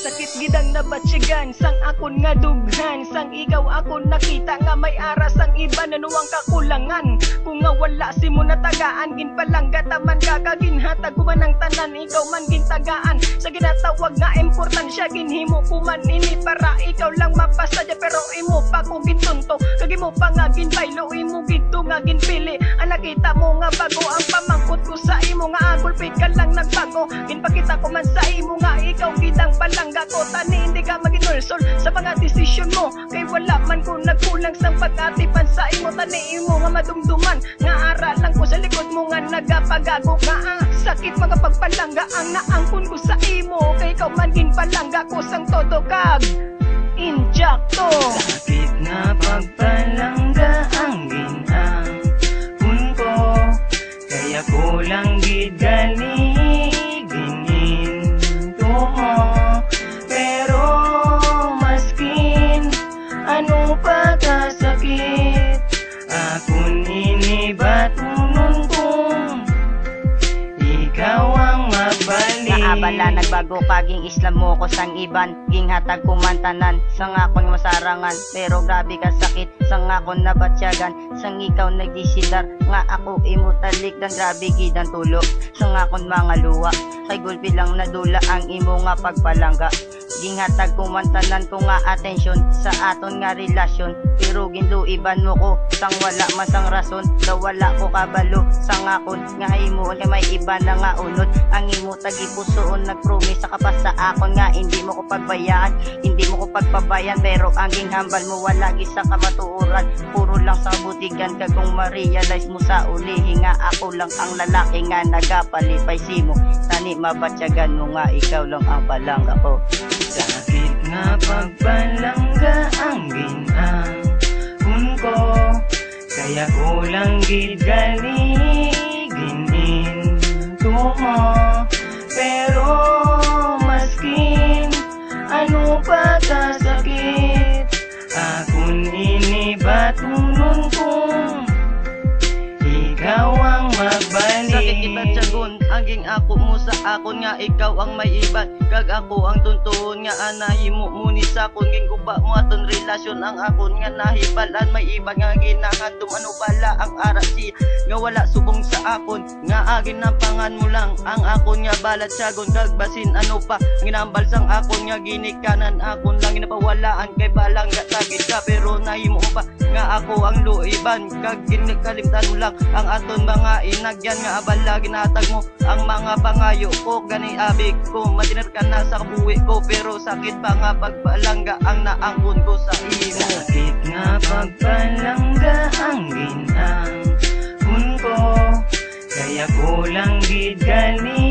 Sakit gidang nabatsyagan, sang akon nga dughan. Sang ikaw ako nakita nga may aras ang iba nanuwang kakulangan. Kung nga wala si mo natagaan, ginpalangga taman kakaginhatag kuman ang tanan. Ikaw man gintagaan sa ginatawag nga importansya. Ginhimo kuman ini para ikaw lang mapasadya, pero imo pa ko gitunto. Kagimo pa nga ginbaylo, imo gito nga ginpili. Ang nakita mo nga bago ang pamangkot ko sa imo nga agulpit ka lang nagbago. Ginpakita ko man sa imo nga ikaw gidang palangga ko. Tani hindi ka maginulsol sa mga desisyon mo, kay wala man ko nagkulang sang pag-atipan sa imo. Tani imo nga madumduman nga aralan ko sa likod mo nga nagapagago nga sakit mga pagpalangga ang naangkon ko sa imo. Kay ikaw man ginpalangga ko sang todo kag injakto. Sakit na pagpalangga ang ginangkon ko, kaya kulang gid galigin mo. Pero maskin ano pa kasakit, akon inibatunun kung ikaw ang mabalik. Naabala nagbago kaging Islam mo ko sang iban, ging hatag kumantanan sang akon masarangan. Pero grabe ka sakit sang akon nabatsyagan, sang ikaw nagdisidar nga ako imutalik dan grabe gidang tulo sang akon mga luwa. Kay gulpi lang nadula ang imo nga pagpalangga, ging hatag kumantanan ko nga atensyon sa aton nga relasyon. Pero ginluiban mo ko sang wala masang rason, daw wala ko kabalo sang akon nga himuon kay may iba na nga unod. Ang imo tagipusoon nagpromise ka pa sa akon nga hindi mo ko pagbayaan, hindi mo ko pagpabayan. Pero ang ginghambal mo wala gisa ka matuuran, puro lang sa butigan ka kung ma-realize mo sa ulihi nga ako lang ang lalaki nga nagapalipay simo. Tani mabatsyagan mo nga ikaw lang ang palangga ko. Sakit nga pagpalangga ang ginangkon ko, kaya kulang gid galigin mo. Pero maskin ano pa kasakit, akon inibatunun kung ikaw ang magbalik. Sakit ibatsagon aging ako mo sa akon nga ikaw ang may iban, kag ako ang tuntuon nga anahimo muni sa akon. Ginguba mo aton relasyon ang akon nga nahibalan, may iban nga ginahandom. Ano pala ang arasi nga wala subong sa akon, nga agin nampangan mo lang ang akon nga balatsagon. Kag basin ano pa ginambal sang akon nga ginikanan, akon lang ginapawalaan kay balang nga tagid ka. Pero nahimo pa nga ako ang luiban, kag ginakalimtan mo lang ang aton mga inagyan nga abala. Ginatag mo ang mga pangayo ko, gani abig ko matinar ka na sa kabuhi ko. Pero sakit pa nga pagpalangga ang naangkon ko sa imo. Sakit nga pagpalangga ang ginangkon ko, kaya kulang gid galigin